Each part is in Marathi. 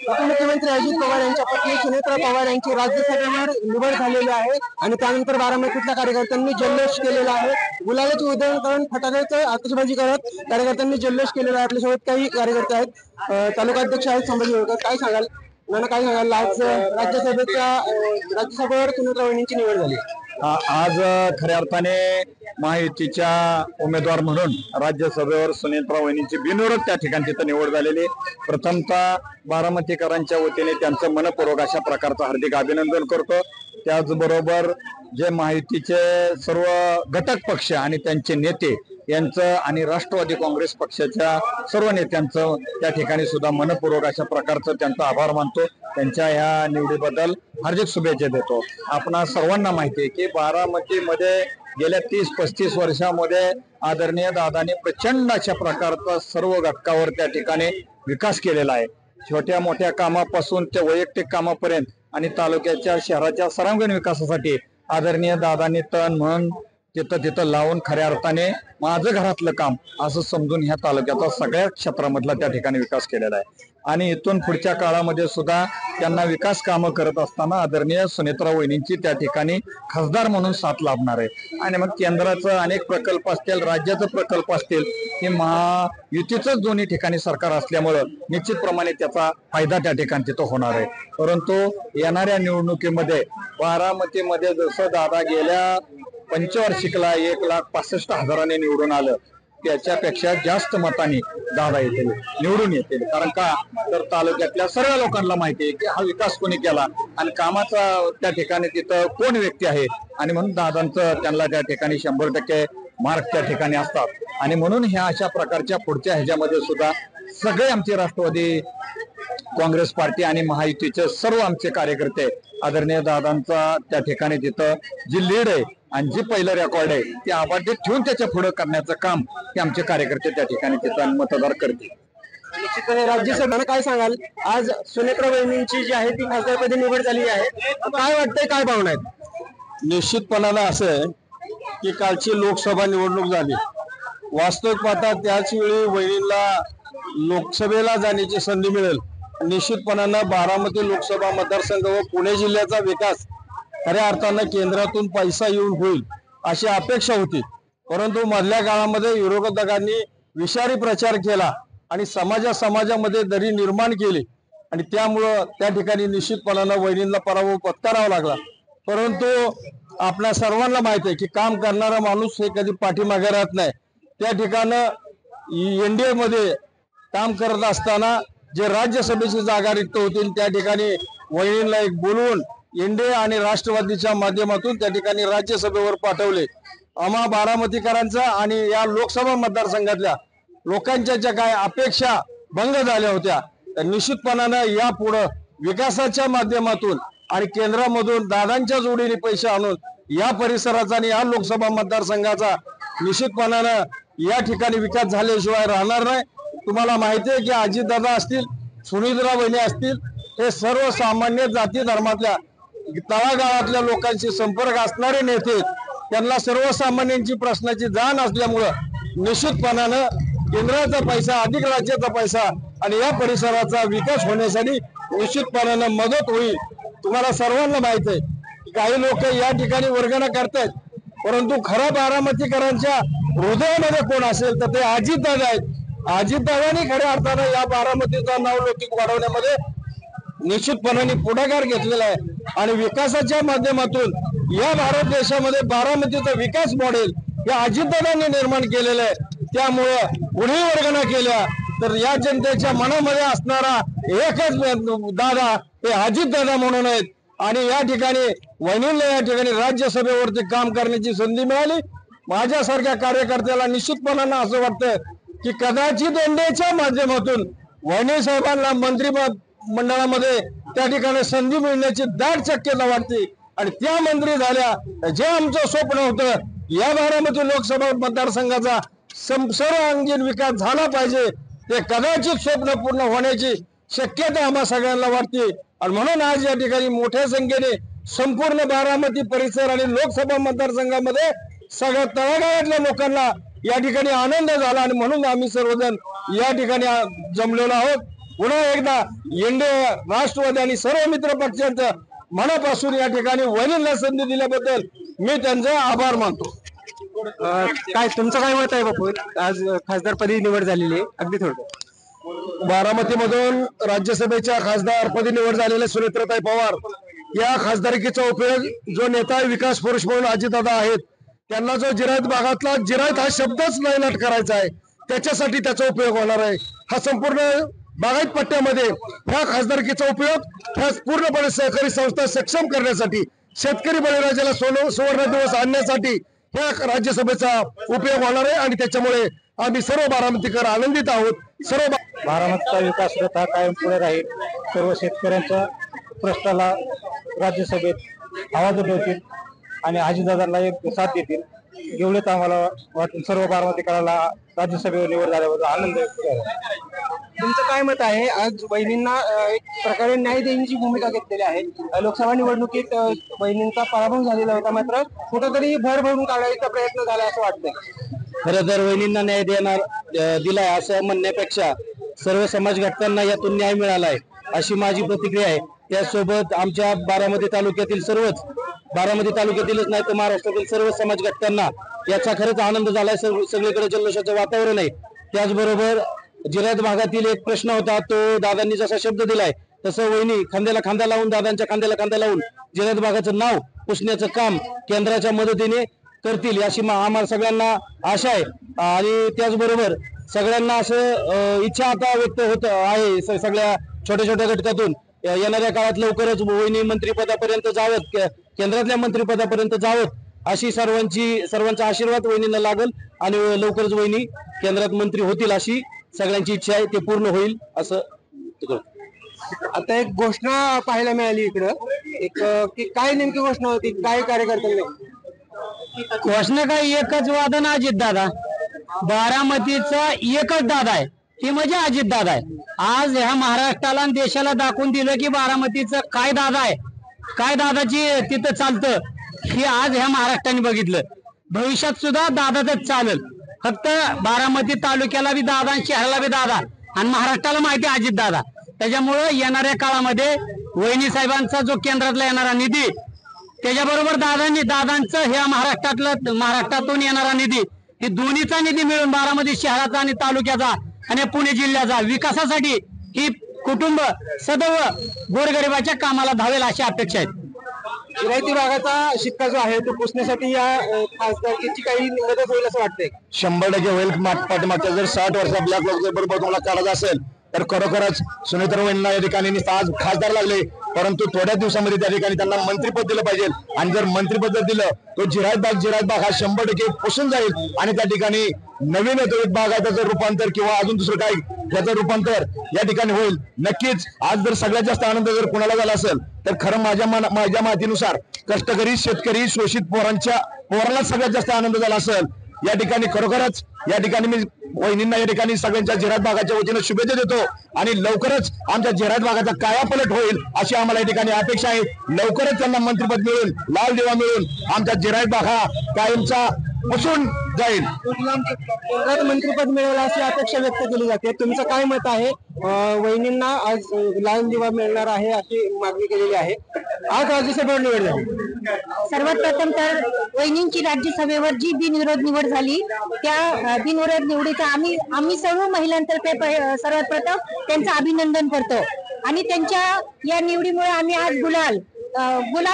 उपमुख्यमंत्री अजित पवार यांच्या पत्नी सुनेत्रा पवार यांची राज्यसभेवर निवड झालेली आहे आणि त्यानंतर बारामतीतल्या कार्यकर्त्यांनी जल्लोष केलेला आहे। गुलाबाची उधळण करून फटाक्याचं आतषबाजी करत कार्यकर्त्यांनी जल्लोष केलेला आहे। आपल्यासोबत काही कार्यकर्ते आहेत, तालुकाध्यक्ष आहेत संभाजी होळकर, काय सांगाल नाना, काय सांगाल? आज राज्यसभेवर सुनेत्रा वहिनींची निवड झाली। आज खऱ्या अर्थाने महायुतीच्या उमेदवार म्हणून राज्यसभेवर सुनेत्रा वहिनींची बिनविरोध त्या ठिकाणी तिथं निवड झालेली। प्रथमतः बारामतीकरांच्या वतीने त्यांचं मनपूर्वक अशा प्रकारचं हार्दिक अभिनंदन करतो। त्याचबरोबर जे महायुतीचे सर्व घटक पक्ष आणि त्यांचे नेते यांचं आणि राष्ट्रवादी काँग्रेस पक्षाच्या सर्व नेत्यांचं त्या ठिकाणी सुद्धा मनपूर्वक अशा प्रकारचं त्यांचा आभार मानतो। त्यांच्या ह्या निवडीबद्दल हार्दिक शुभेच्छा देतो। आपणा सर्वांना माहिती आहे की बारामतीमध्ये गेल्या 30-35 वर्षामध्ये आदरणीय दादांनी प्रचंड अशा प्रकारचा सर्व घटकावर त्या ठिकाणी विकास केलेला आहे। छोट्या मोठ्या कामापासून ते वैयक्तिक कामापर्यंत आणि तालुक्याच्या शहराच्या सर्वांगीण विकासासाठी आदरणीय दादांनी तन मन तिथं लावून खऱ्या अर्थाने माझं घरातलं काम असं समजून ह्या तालुक्याचा सगळ्या क्षेत्रामधला त्या ठिकाणी विकास केलेला आहे। आणि इथून पुढच्या काळामध्ये सुद्धा त्यांना विकास कामं करत असताना आदरणीय सुनेत्रा वहिनींची त्या ठिकाणी खासदार म्हणून साथ लाभणार आहे। आणि मग केंद्राचं अनेक प्रकल्प असतील, राज्याचं प्रकल्प असतील, हे महायुतीचंच दोन्ही ठिकाणी सरकार असल्यामुळं निश्चितप्रमाणे त्याचा फायदा त्या ठिकाणी तिथं होणार आहे। परंतु येणाऱ्या निवडणुकीमध्ये बारामतीमध्ये जसं दादा गेल्या पंचवार्षिकला 1,65,000 निवडून आलं, त्याच्यापेक्षा जास्त मतांनी दादा येतील, निवडून येतील। कारण का तर तालुक्यातल्या सर्व लोकांना माहिती आहे की हा विकास कोणी केला आणि कामाचा त्या ठिकाणी तिथं कोण व्यक्ती आहे, आणि म्हणून दादांचं त्यांना त्या ठिकाणी 100% मार्क त्या ठिकाणी असतात। आणि म्हणून ह्या अशा प्रकारच्या पुढच्या ह्याच्यामध्ये सुद्धा सगळे आमचे राष्ट्रवादी काँग्रेस पार्टी आणि महायुतीचे सर्व आमचे कार्यकर्ते आदरणीय दादांचा त्या ठिकाणी तिथं जी लीड आहे आणि जी पहिलं रेकॉर्ड आहे ते आबाधित ठेवून त्याच्या पुढे करण्याचं काम हे आमचे कार्यकर्ते त्या ठिकाणी तिथं मतदार करतील। निश्चितपणे राज्यसभेला काय सांगाल? आज सुनेत्रा वहिनींची जी आहे ती खासदारपदी निवड झाली आहे, काय वाटतंय, काय भावना आहेत? निश्चितपणानं असं आहे की कालची लोकसभा निवडणूक झाली, वास्तविक पाहता त्याच वेळी वहिनींना लोकसभेला जाण्याची संधी मिळेल। निश्चितपणानं बारामती लोकसभा मतदारसंघ व पुणे जिल्ह्याचा विकास खऱ्या अर्थानं केंद्रातून पैसा येऊन होईल अशी अपेक्षा होती। परंतु मधल्या काळामध्ये विरोधकांनी विषारी प्रचार केला आणि समाजामध्ये दरी निर्माण केली आणि त्यामुळं त्या ठिकाणी निश्चितपणानं वहिनींना पराभव पत्करावा लागला। परंतु आपल्या सर्वांना माहिती आहे की काम करणारा माणूस हे कधी पाठीमागे राहत नाही। त्या ठिकाणी एनडीए मध्ये काम करत असताना जे राज्यसभेची जागा रिक्त होतील त्या ठिकाणी वहिनींना एक बोलवून एनडीए आणि राष्ट्रवादीच्या माध्यमातून त्या ठिकाणी राज्यसभेवर पाठवले। आम्हा बारामतीकरांचा आणि या लोकसभा मतदारसंघातल्या लोकांच्या ज्या काय अपेक्षा भंग झाल्या होत्या, तर निश्चितपणानं यापुढं विकासाच्या माध्यमातून आणि केंद्रामधून दादांच्या जोडीने पैसे आणून या परिसराचा आणि या लोकसभा मतदारसंघाचा निश्चितपणानं या ठिकाणी विकास झाल्याशिवाय राहणार नाही। तुम्हाला माहिती आहे की अजितदादा असतील, सुनेत्रा वहिनी असतील, हे सर्वसामान्य जाती धर्मातल्या तळागाळातल्या लोकांशी संपर्क असणारे नेते, त्यांना सर्वसामान्यांची प्रश्नाची जाण असल्यामुळं निश्चितपणानं केंद्राचा पैसा अधिक राज्याचा पैसा आणि या परिसराचा विकास होण्यासाठी निश्चितपणानं मदत होईल। तुम्हाला सर्वांना माहित आहे की काही लोक या ठिकाणी वर्गणा करतायत, परंतु खरा बारामतीकरांच्या हृदयामध्ये कोण असेल तर ते अजितदादा आहेत। अजितदादांनी खऱ्या अर्थानं या बारामतीचा नावलौकिक वाढवण्यामध्ये निश्चितपणाने पुढाकार घेतलेला आहे आणि विकासाच्या माध्यमातून या भारत देशामध्ये बारामतीचा विकास मॉडेल हे अजितदादांनी निर्माण केलेलं आहे। त्यामुळं पुढे वर्गणा केल्या तर या जनतेच्या मनामध्ये असणारा एकच दादा हे अजितदादा म्हणून आहेत। आणि या ठिकाणी वहिनींना या ठिकाणी राज्यसभेवरती काम करण्याची संधी मिळाली। माझ्यासारख्या कार्यकर्त्याला निश्चितपणानं असं वाटतं की कदाचित एनडीएच्या माध्यमातून वहिनी साहेबांना मंत्रिमंडळामध्ये त्या ठिकाणी संधी मिळण्याची दाट शक्यता वाटते आणि त्या मंत्री झाल्या जे आमचं स्वप्न होतं या बारामती लोकसभा मतदारसंघाचा सर्वांगीण विकास झाला पाहिजे, ते कदाचित स्वप्न पूर्ण होण्याची शक्यता आम्हा सगळ्यांना वाटते। आणि म्हणून आज या ठिकाणी मोठ्या संख्येने संपूर्ण बारामती परिसर आणि लोकसभा मतदारसंघामध्ये सगळ्या तळागाळातल्या लोकांना या ठिकाणी आनंद झाला आणि म्हणून आम्ही सर्वजण या ठिकाणी जमलेलो आहोत। पुन्हा एकदा इंडिया राष्ट्रवादी आणि सर्व मित्र पक्षांचं मनापासून या ठिकाणी वहिनींना संधी दिल्याबद्दल मी त्यांचा आभार मानतो. काय तुमचं काय मत आहे बापू? आज खासदारपदी निवड झालेली आहे, अगदी थोडं. बारामतीमधून राज्यसभेच्या खासदारपदी निवड झालेले सुनेत्राताई पवार या खासदारकीचा उपयोग जो नेता विकास पुरुष म्हणून अजितदादा आहेत त्यांना जो जिरायत भागातला जिरायत हा शब्दच नायनाट करायचा आहे त्याच्यासाठी त्याचा उपयोग होणार आहे. हा संपूर्ण बागायत पट्ट्यामध्ये ह्या खासदारकीचा उपयोग ह्या पूर्णपणे सहकारी संस्था सक्षम करण्यासाठी शेतकरी बळीराजाला सुवर्ण दिवस आणण्यासाठी ह्या राज्यसभेचा उपयोग होणार आहे आणि त्याच्यामुळे आम्ही सर्व बारामतीकर आनंदित आहोत. सर्व बारामतीचा विकास रथ हा कायम पुढे राहील. सर्व शेतकऱ्यांच्या प्रश्नाला राज्यसभेत आवाज उठवतील आणि अजितदादांना एक साथ देतील एवढेच आम्हाला वाटून सर्व बारामतीकरांना राज्यसभेवर निवड झाल्याबद्दल आनंद व्यक्त आहे. तुमचं काय मत आहे? आज वहिनींना एक प्रकारे न्याय देण्याची भूमिका घेतलेली आहे. लोकसभा निवडणुकीत वहिनींचा पराभव झालेला होता, मात्र कुठेतरी भर भरून काढायचा प्रयत्न झाला असं वाटतंय. खरं तर वहिनींना न्याय दिलाय असं म्हणण्यापेक्षा सर्व समाज घटकांना यातून न्याय मिळालाय अशी माझी प्रतिक्रिया आहे. त्यासोबत आमच्या बारामती तालुक्यातील सर्वच, बारामती तालुक्यातीलच नाही तर महाराष्ट्रातील सर्व समाज घटकांना याचा खरंच आनंद झालाय. सगळीकडे जल्लोषाचं वातावरण आहे. त्याचबरोबर जिरायत भागातील एक प्रश्न होता, तो दादांनी जसा शब्द दिलाय तसं वहिनी खांद्याला खांदा लावून, दादांच्या खांद्याला खांदा लावून जिरायत भागाचं नाव पुसण्याचं काम केंद्राच्या मदतीने करतील अशी आम्हाला सगळ्यांना आशा आहे. आणि त्याचबरोबर सगळ्यांना असं इच्छा आता व्यक्त होत आहे सगळ्या छोट्या छोट्या घटकातून येणाऱ्या काळात लवकरच वहिनी मंत्रिपदापर्यंत जावत, केंद्रातल्या मंत्रिपदापर्यंत जावत अशी सर्वांचा आशीर्वाद वहिनींना लागल आणि लवकरच वहिनी केंद्रात मंत्री होतील अशी सगळ्यांची इच्छा आहे. ते पूर्ण होईल असं. आता एक घोषणा पाहायला मिळाली इकडं, एक की काय नेमकी घोषणा होती, काय कार्यकर्त्यांनी? घोषणा काय एकच वादन अजितदादा, बारामतीचा एकच दादा आहे ती म्हणजे अजितदादा आहे. आज ह्या महाराष्ट्राला आणि देशाला दाखवून दिलं की बारामतीचं काय दादा आहे, काय दादाची तिथं चालतं हे आज ह्या महाराष्ट्राने बघितलं. भविष्यात सुद्धा दादाच चालेल. फक्त बारामती तालुक्याला बी दादा आणि शहराला बी दादा आणि महाराष्ट्राला माहिती अजित दादा. त्याच्यामुळं येणाऱ्या काळामध्ये वहिनी साहेबांचा जो केंद्रातला येणारा निधी त्याच्याबरोबर दादांचं ह्या महाराष्ट्रातून येणारा निधी, ही दोन्हीचा निधी मिळून बारामती शहराचा आणि तालुक्याचा आणि पुणे जिल्ह्याचा विकासासाठी ही कुटुंब सदैव गोरगरिबाच्या कामाला धावेल अशी अपेक्षा आहे. जिरायती भागाचा शिक्का जो आहे तो पुसण्यासाठी या खासदारकीची काही मदत होईल असं वाटतंय? 100% होईल. पाठीमागच्या जर 60 वर्षा ब्लॅक लोक बरोबर तुम्हाला काढायचं असेल तर खरोखरच सुनेत्रा वहिनींना या ठिकाणी आज खासदार लागले, परंतु थोड्या दिवसामध्ये त्या ठिकाणी त्यांना मंत्रिपद दिलं पाहिजे. आणि जर मंत्रिपद दिलं तो जिरायत भाग हा 100% पुसून जाईल आणि त्या ठिकाणी नवीन बागायताचं रूपांतर किंवा अजून दुसरं काही त्याचं रूपांतर या ठिकाणी होईल. नक्कीच आज जर सगळ्यात जास्त आनंद जर कोणाला झाला असेल तर खरं माझ्या माहितीनुसार कष्टकरी शेतकरी शोषित पोरांना सगळ्यात जास्त आनंद झाला असेल. या ठिकाणी खरोखरच या ठिकाणी मी वहिनींना या ठिकाणी सगळ्यांच्या जिरायत भागाच्या वतीने शुभेच्छा देतो आणि लवकरच आमच्या जिरायत भागाचा कायापलट होईल अशी आम्हाला या ठिकाणी अपेक्षा आहे. लवकरच त्यांना मंत्रिपद मिळून, लाल दिवा मिळून आमच्या जिरायत भाग हा कायमचा पुसून जाईल. केंद्रात मंत्रिपद मिळेल अशी अपेक्षा व्यक्त केली जाते. तुमचं काय मत आहे? वहिनींना आज लाल दिवा मिळणार आहे अशी मागणी केलेली आहे. आज राज्यसभेवर निवड झाली. सर्वात प्रथम तर वहिनींची राज्यसभेवर जी बिनविरोध निवड झाली त्या बिनविरोध निवडीचा आम्ही सर्व महिलांतर्फे सर्वात प्रथम त्यांचं अभिनंदन करतो आणि त्यांच्या या निवडीमुळे आम्ही आज गुलाल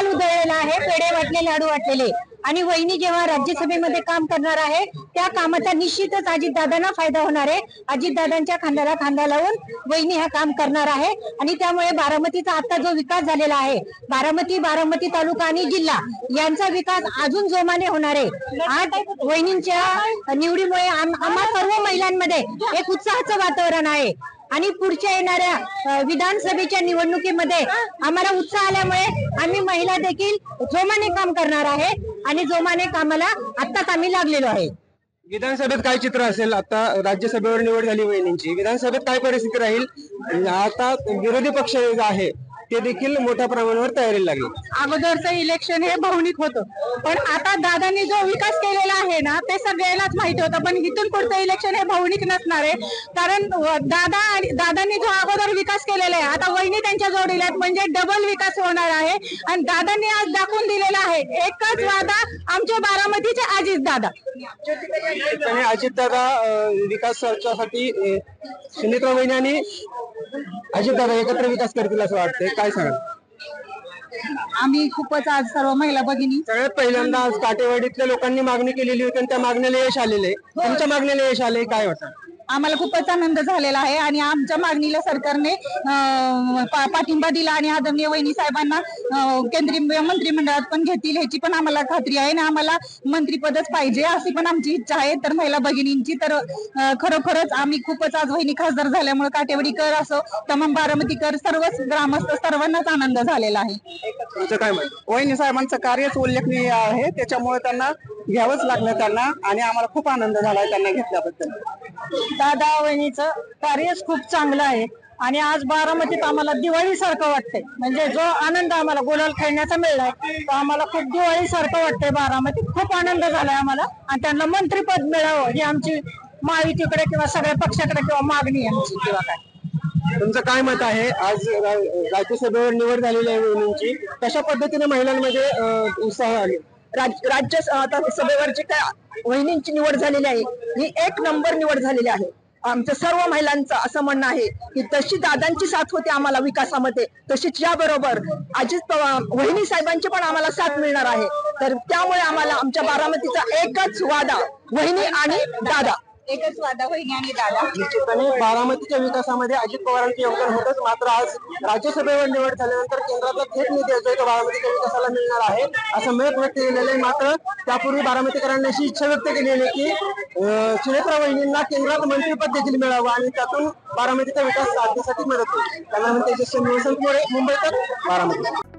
उधळलेला आहे, पेढे वाटले, लाडू वाटलेले. आणि वहिनी जेव्हा राज्यसभेमध्ये काम करणार आहे त्या कामाचा निश्चितच अजितदादांना फायदा होणार आहे. अजितदादांच्या खांद्याला खांदा लावून वहिनी हा काम करणार आहे आणि त्यामुळे बारामतीचा आता जो विकास झालेला आहे, बारामती तालुका आणि जिल्हा यांचा विकास अजून जोमाने होणार आहे. आज वहिनींच्या निवडीमुळे आम्हा सर्व महिलांमध्ये एक उत्साहाचं वातावरण आहे आणि पुढच्या येणाऱ्या विधानसभेच्या निवडणुकीमध्ये आम्हाला उत्साह आल्यामुळे आम्ही महिला देखील जोमाने काम करणार आहे आणि जोमाने कामाला आत्ताच आम्ही लागलेलो आहे. विधानसभेत काय चित्र असेल? आता राज्यसभेवर निवड झाली वहिनींची, विधानसभेत काय परिस्थिती राहील? आता विरोधी पक्ष आहे ते देखील मोठ्या प्रमाणावर तयारीला लागले. अगोदरचं इलेक्शन हे भावनिक होतं, पण आता दादांनी जो विकास केलेला आहे ना ते सगळ्यांनाच माहिती होतं. पण इथून पुढचं इलेक्शन हे भावनिक नसणार आहे, कारण दादांनी जो अगोदर विकास केलेला आहे आता वहिनी त्यांच्या जोडीला आहेत, म्हणजे डबल विकास होणार आहे. आणि दादांनी आज दाखवून दिलेला आहे एकच वादा आमच्या बारामतीचे अजित दादा. आणि अजितदादा विकासासाठी सुनेत्रा वहिनी आणि अजितदादा एकत्र विकास करतील असं वाटतंय, काय सांगाल? आम्ही खूपच आज सर्व महिला भगिनी सगळ्यात पहिल्यांदा आज काटेवाडीतल्या लोकांनी मागणी केलेली होती आणि त्या मागणीला यश आलेलं आहे. तुमच्या मागणीला यश आले, काय वाटतं? आम्हाला खूपच आनंद झालेला आहे आणि आमच्या मागणीला सरकारने पाठिंबा दिला आणि आदरणीय वहिनी साहेबांना केंद्रीय मंत्रिमंडळात पण घेतील ह्याची पण आम्हाला खात्री आहे आणि आम्हाला मंत्रिपदच पाहिजे अशी पण आमची इच्छा आहे. तर महिला भगिनींची तर खरोखरच आम्ही खूपच आज वहिनी खासदार झाल्यामुळे काटेवाडीकर असो तमाम बारामतीकर सर्वच ग्रामस्थ सर्वांनाच आनंद झालेला आहे. तुमचं काय मत? वहिनी साहेबांचं कार्यच उल्लेखनीय आहे, त्याच्यामुळे त्यांना घ्यावंच लागलं त्यांना आणि आम्हाला खूप आनंद झालाय त्यांना घेतल्याबद्दल. दादा वहिनीचं कार्यच खूप चांगलं आहे आणि आज बारामतीत आम्हाला दिवाळी सारखं वाटतंय. म्हणजे जो आनंद आम्हाला गुलाल खेळण्याचा मिळालाय तो आम्हाला खूप दिवाळी सारखं वाटतंय. बारामतीत खूप आनंद झालाय आम्हाला आणि त्यांना मंत्रिपद मिळावं ही आमची महायुतीकडे किंवा सगळ्या पक्षाकडे किंवा मागणी आहे आमची किंवा काय. तुमचं काय मत आहे? आज राज्यसभेवर निवड झालेली आहे वहिनींची, कशा पद्धतीने महिलांमध्ये उत्साह आले? राज्यसभेवर जी काय वहिनींची निवड झालेली आहे ही एक नंबर निवड झालेली आहे. आमच्या सर्व महिलांचं असं म्हणणं आहे की तशी दादांची साथ होती आम्हाला विकासामध्ये, तशीच याबरोबर अजित वहिनी साहेबांची पण आम्हाला साथ मिळणार आहे. तर त्यामुळे आम्हाला आमच्या बारामतीचा एकच वादा वहिनी आणि दादा, एकच वादा वहिनी आणि दादा. निश्चितपणे बारामतीच्या विकासामध्ये अजित पवारांचे योगदान होतच, मात्र आज राज्यसभेवर निवड झाल्यानंतर केंद्राचा थेट निधी जो तो बारामतीच्या विकासाला मिळणार आहे असं मत व्यक्त केलेलं आहे. मात्र त्यापूर्वी बारामतीकरांनी अशी इच्छा व्यक्त केली आहे की सुनेत्रा वहिनींना केंद्रात मंत्रिपद देखील मिळावं आणि त्यातून बारामतीचा विकास साधण्यासाठी मदत होईल. त्यामुळे मुंबई तक बारामती.